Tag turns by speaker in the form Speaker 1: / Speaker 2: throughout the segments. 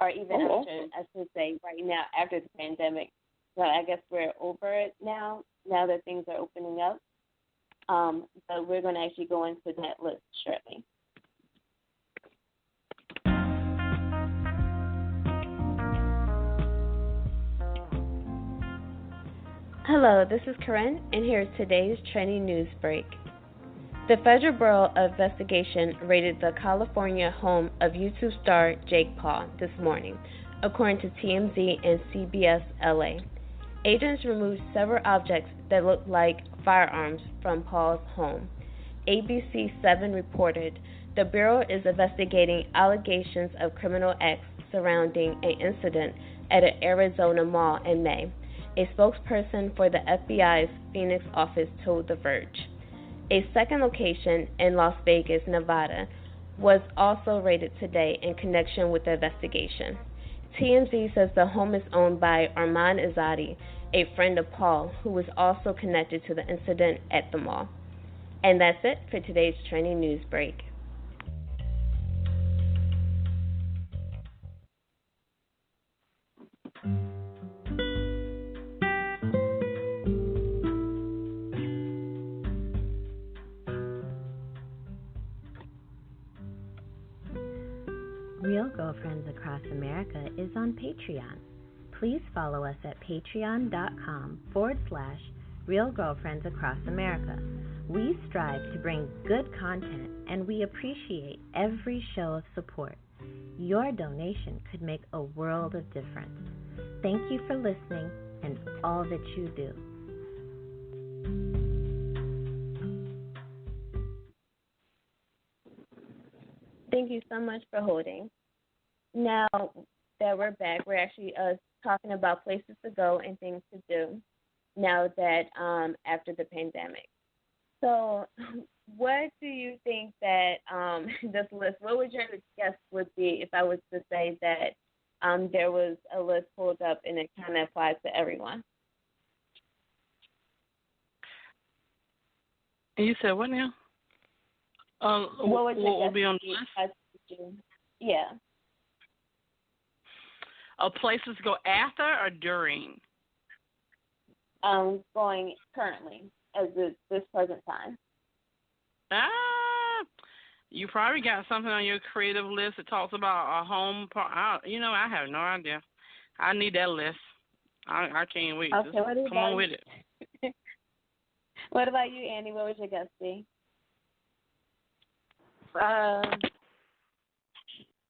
Speaker 1: or even after, I should say, right now after the pandemic. So I guess we're over it now that things are opening up. But we're going to actually go into that list shortly. Hello, this is Corinne, and here's today's trending news break. The Federal Bureau of Investigation raided the California home of YouTube star Jake Paul this morning, according to TMZ and CBS LA. Agents removed several objects that looked like firearms from Paul's home. ABC 7 reported the Bureau is investigating allegations of criminal acts surrounding an incident at an Arizona mall in May. A spokesperson for the FBI's Phoenix office told The Verge. A second location in Las Vegas, Nevada, was also raided today in connection with the investigation. TMZ says the home is owned by Arman Azadi, a friend of Paul, who was also connected to the incident at the mall. And that's it for today's trending news break.
Speaker 2: Real Girlfriends Across America is on Patreon. Please follow us at patreon.com/Real Girlfriends Across America. We strive to bring good content, and we appreciate every show of support. Your donation could make a world of difference. Thank you for listening and all that you do.
Speaker 1: Thank you so much for holding. Now that we're back, we're actually talking about places to go and things to do now that after the pandemic. So what do you think that this list, what would your guess would be if I was to say that there was a list pulled up and it kind of applies to everyone?
Speaker 3: And you said what now?
Speaker 1: What
Speaker 3: will be on the list?
Speaker 1: Yeah.
Speaker 3: Places go after or during?
Speaker 1: Going currently as this present time.
Speaker 3: You probably got something on your creative list that talks about a home. I have no idea. I need that list. I can't wait.
Speaker 1: Okay,
Speaker 3: come on with it.
Speaker 1: What about you, Annie? What would your guess be?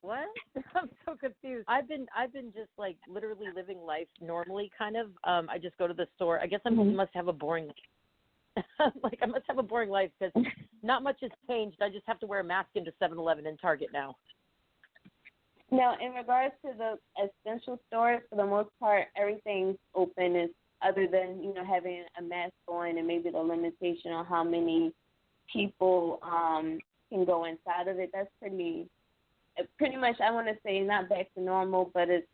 Speaker 4: What? I'm so confused. I've been just like literally living life normally, kind of. I just go to the store. I guess I must have a boring life. Like I must have a boring life because not much has changed. I just have to wear a mask into 7-Eleven and Target now.
Speaker 1: Now, in regards to the essential stores, for the most part, everything's open, is other than having a mask on and maybe the limitation on how many people can go inside of it. That's pretty much, I want to say, not back to normal, but it's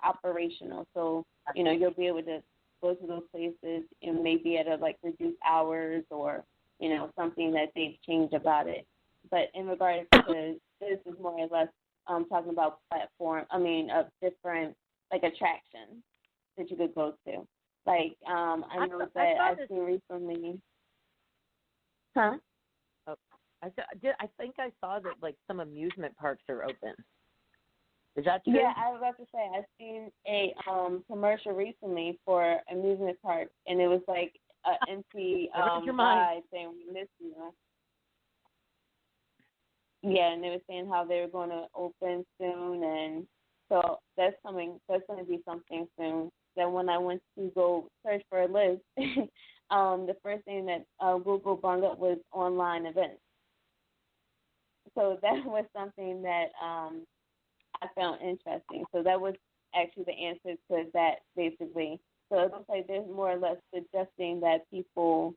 Speaker 1: operational. So you'll be able to go to those places and maybe at a reduced hours or something that they've changed about it. But in regards to this, is more or less talking about of different attractions that you could go to. I know that I've seen recently. Huh?
Speaker 4: I think I saw that some amusement parks are open. Is that true?
Speaker 1: Yeah, I was about to say I've seen a commercial recently for amusement park, and it was an empty ride saying we miss you. Yeah, and they were saying how they were going to open soon, and so that's going to be something soon. Then when I went to go search for a list, the first thing that Google brought up was online events. So that was something that I found interesting. So that was actually the answer to that, basically. So it looks like there's more or less suggesting that people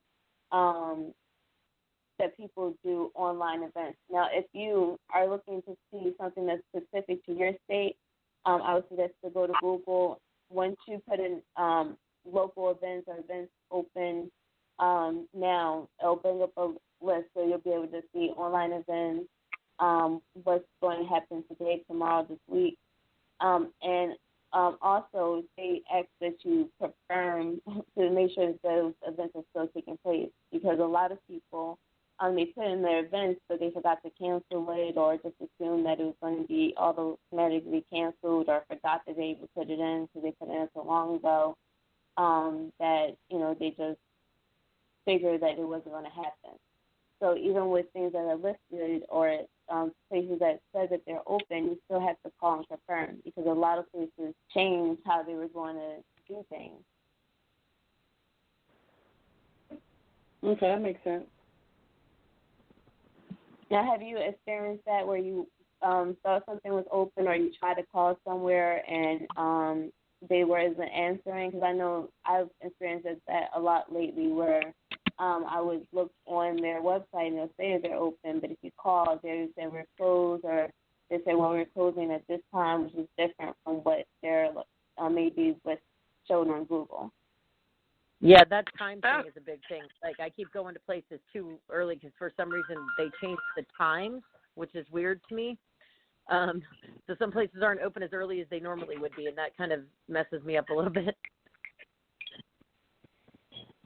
Speaker 1: do online events. Now, if you are looking to see something that's specific to your state, I would suggest to go to Google. Once you put in local events or events open now, it'll bring up a list, so you'll be able to see online events, what's going to happen today, tomorrow, this week. And also, they ask that you confirm to make sure that those events are still taking place, because a lot of people, they put in their events, but they forgot to cancel it, or just assumed that it was going to be automatically canceled, or forgot that they would put it in because they put it in so long ago, that, they just figured that it wasn't going to happen. So even with things that are listed or places that said that they're open, you still have to call and confirm, because a lot of places changed how they were going to do things.
Speaker 5: Okay, that makes sense.
Speaker 1: Now, have you experienced that where you thought something was open, or you tried to call somewhere and they weren't answering? Because I know I've experienced that a lot lately, where I would look on their website and they'll say they're open, but if you call, they say we're closed, or they say, well, we're closing at this time, which is different from what they're maybe what's shown on Google.
Speaker 4: Yeah, that time thing is a big thing. Like, I keep going to places too early because for some reason they changed the times, which is weird to me. So some places aren't open as early as they normally would be, and that kind of messes me up a little bit.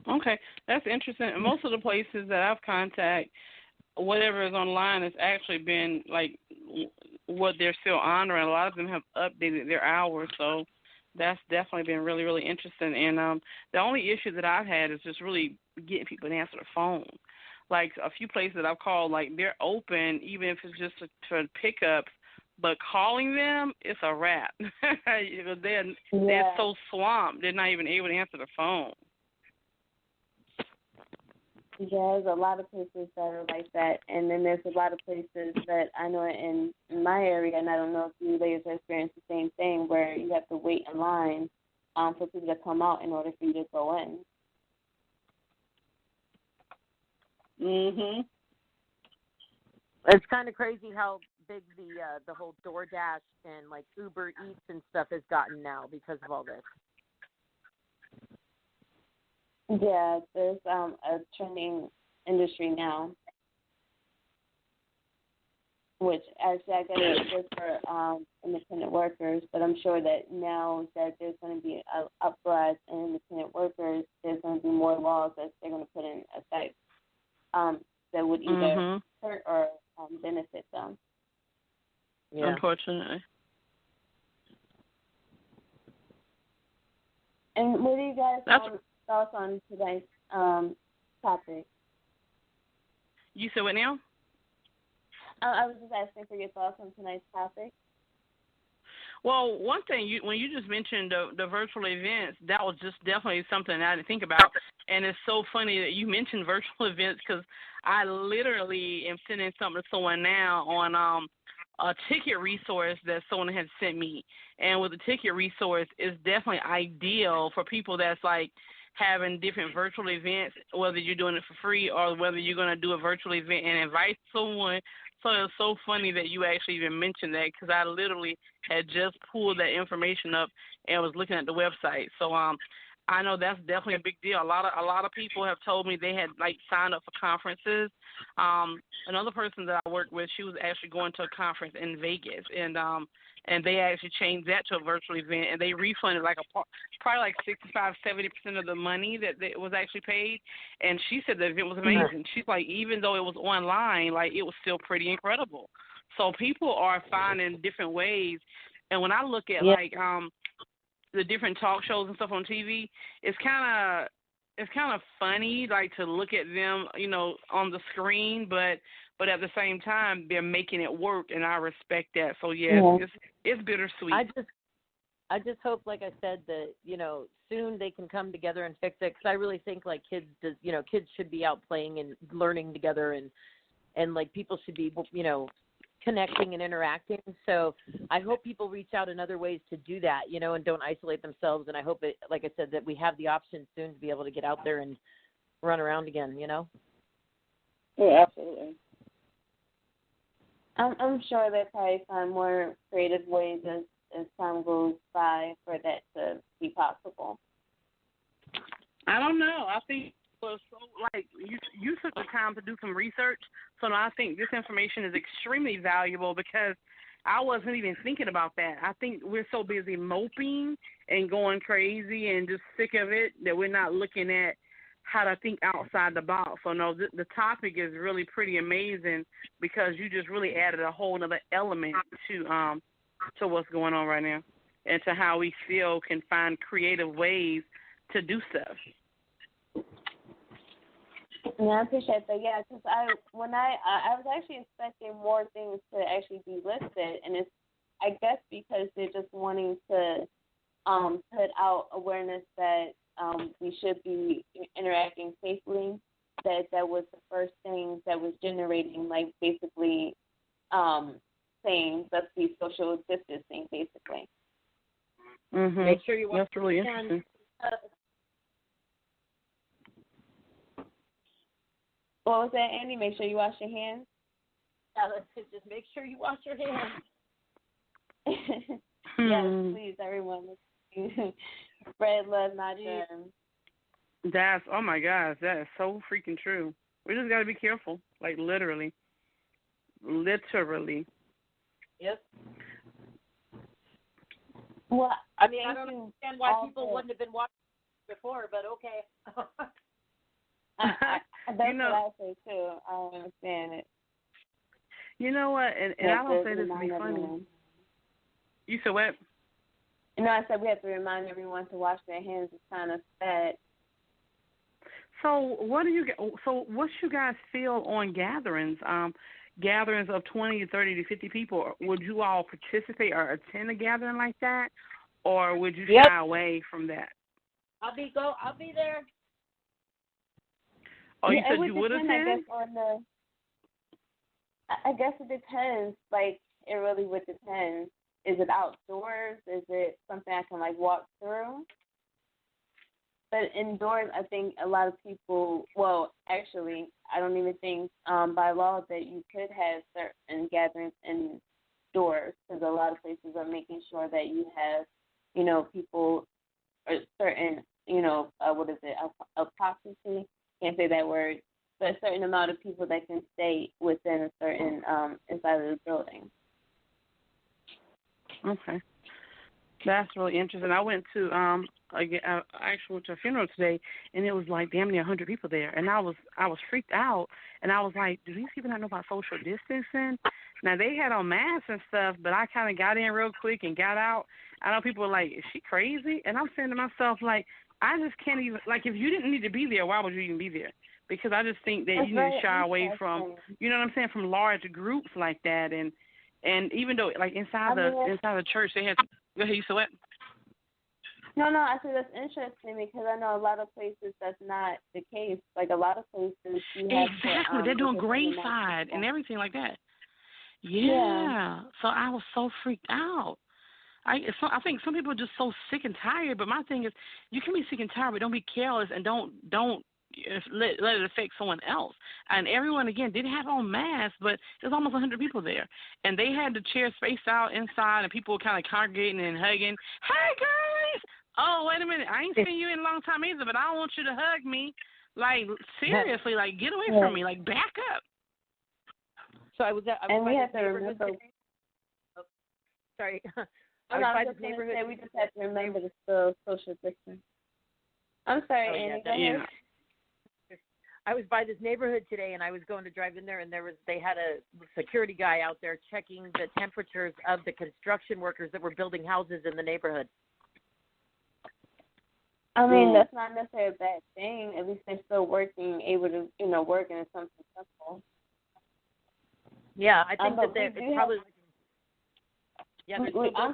Speaker 3: Okay, that's interesting. And most of the places that I've contacted, whatever is online has actually been like what they're still honoring. A lot of them have updated their hours, so that's definitely been really, really interesting. And the only issue that I've had is just really getting people to answer the phone. Like a few places that I've called, like they're open even if it's just for pickups, but calling them, it's a wrap. They're so swamped, they're not even able to answer the phone.
Speaker 1: Yeah, there's a lot of places that are like that, and then there's a lot of places that I know in my area, and I don't know if you ladies have experienced the same thing, where you have to wait in line for people to come out in order for you to go in.
Speaker 5: Mhm.
Speaker 4: It's kind of crazy how big the whole DoorDash and like Uber Eats and stuff has gotten now because of all this.
Speaker 1: Yeah, there's a trending industry now, which actually I guess is good for independent workers, but I'm sure that now that there's going to be an uprise in independent workers, there's going to be more laws that they're going to put in effect that would either hurt or benefit them.
Speaker 3: Yeah. Unfortunately.
Speaker 1: And what do you guys thoughts on today's topic?
Speaker 3: You said what now?
Speaker 1: I was just asking for your thoughts on tonight's topic.
Speaker 3: Well, one thing, when you just mentioned the virtual events, that was just definitely something I didn't think about. And it's so funny that you mentioned virtual events, because I literally am sending something to someone now on a ticket resource that someone had sent me. And with the ticket resource, it's definitely ideal for people that's like having different virtual events, whether you're doing it for free or whether you're going to do a virtual event and invite someone. So it's so funny that you actually even mentioned that, because I literally had just pulled that information up and was looking at the website. So I know that's definitely a big deal. A lot of people have told me they had like signed up for conferences. Another person that I worked with, she was actually going to a conference in Vegas, and they actually changed that to a virtual event, and they refunded like probably like 65-70% of the money that was actually paid. And she said the event was amazing. She's like, even though it was online, like it was still pretty incredible. So people are finding different ways. And when I look at like the different talk shows and stuff on TV, it's kind of funny, like to look at them, on the screen, but at the same time they're making it work, and I respect that. So it's bittersweet.
Speaker 4: I just hope, like I said, that soon they can come together and fix it, because I really think like kids should be out playing and learning together, and like people should be connecting and interacting. So I hope people reach out in other ways to do that, and don't isolate themselves. And I hope it, like I said, that we have the option soon to be able to get out there and run around again,
Speaker 5: Oh, absolutely.
Speaker 1: I'm sure they'll probably find more creative ways as time goes by for that to be possible.
Speaker 3: I don't know. I think so like you took the time to do some research, so I think this information is extremely valuable, because I wasn't even thinking about that. I think we're so busy moping and going crazy and just sick of it that we're not looking at how to think outside the box. So, no, the topic is really pretty amazing because you just really added a whole other element to what's going on right now and to how we still can find creative ways to do stuff.
Speaker 1: Yeah, I appreciate that. Yeah, because I was actually expecting more things to actually be listed, and it's, I guess, because they're just wanting to put out awareness that we should be interacting safely. That was the first thing that was generating, like, basically saying let's be social distancing, basically.
Speaker 3: Mm-hmm.
Speaker 4: Make sure you wash
Speaker 3: That's really
Speaker 4: your hands.
Speaker 3: interesting.
Speaker 1: What was that, Andy? Make sure you wash your hands?
Speaker 4: Yeah, just make sure you wash your hands.
Speaker 1: Yes, please, everyone. Spread love, not germs.
Speaker 3: That's, oh my gosh, that is so freaking true. We just got to be careful, like literally. Literally.
Speaker 4: Yep.
Speaker 1: Well,
Speaker 4: I mean, I don't understand why people wouldn't have been watching before, but okay.
Speaker 1: That's what I say too. I don't understand it.
Speaker 3: You know what? And I don't say this to be funny. You said what?
Speaker 1: I said we have to remind everyone to wash their hands. It's kind of sad.
Speaker 3: So what's you guys feel on gatherings? Gatherings of 20 to 30 to 50 people. Would you all participate or attend a gathering like that, or would you shy away from that?
Speaker 4: I'll be there.
Speaker 3: Oh, you said you would attend?
Speaker 1: I guess it depends. Like, it really would depend. Is it outdoors? Is it something I can, like, walk through? But indoors, I think a lot of people, well, actually, I don't even think by law that you could have certain gatherings indoors, because a lot of places are making sure that you have, people, or certain, apostasy, can't say that word, but a certain amount of people that can stay within a certain, inside of the building.
Speaker 3: Okay. That's really interesting. I went to I actually went to a funeral today, and it was like damn near 100 people there, and I was freaked out, and I was like, do these people not know about social distancing? Now they had on masks and stuff, but I kind of got in real quick and got out. I know people were like, is she crazy? And I'm saying to myself, like, I just can't even, like, if you didn't need to be there, why would you even be there? Because I just think that you need to shy away from, you know what I'm saying, from large groups like that, and even though like inside the church they had. Go ahead, you said what?
Speaker 1: No, I said that's interesting because I know a lot of places that's not the case. Like a lot of places, you have
Speaker 3: exactly, they're doing graveside and everything like that. Yeah. So I was so freaked out. I think some people are just so sick and tired. But my thing is, you can be sick and tired, but don't be careless and don't let it affect someone else. And everyone, again, didn't have on masks, but there's almost 100 people there. And they had the chairs spaced out inside, and people were kind of congregating and hugging. Hey, guys! Oh, wait a minute. I ain't seen you in a long time either, but I don't want you to hug me. Like, seriously, like, get away from me. Like, back up.
Speaker 4: So I was
Speaker 1: we have to remember.
Speaker 4: Oh, sorry.
Speaker 1: I was by this neighborhood. We just have to remember to still social distance. I'm sorry, Annie. Go ahead.
Speaker 4: I was by this neighborhood today, and I was going to drive in there, and they had a security guy out there checking the temperatures of the construction workers that were building houses in the neighborhood.
Speaker 1: I mean, that's not necessarily a bad thing. At least they're still working, able to, work, and it's something simple.
Speaker 4: Yeah, I think that it's probably.
Speaker 1: I'm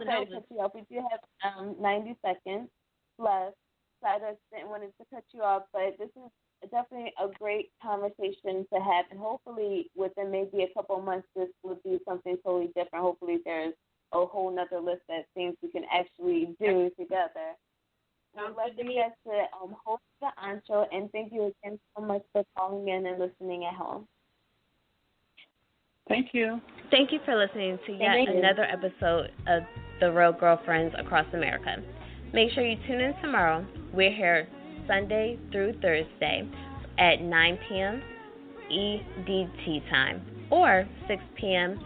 Speaker 1: sorry to cut you off. We do have 90 seconds left. So I just wanted to cut you off, but this is definitely a great conversation to have, and hopefully within maybe a couple of months this would be something totally different. Hopefully there's a whole nother list of things we can actually do together. I'd like you guys to host the Ancho, and thank you again so much for calling in and listening at home.
Speaker 3: Thank you.
Speaker 2: Thank you for listening to yet another episode of The Real Girlfriends Across America. Make sure you tune in tomorrow. We're here Sunday through Thursday at 9 p.m. EDT time or 6 p.m.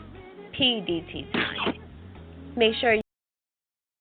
Speaker 1: PDT time. Make sure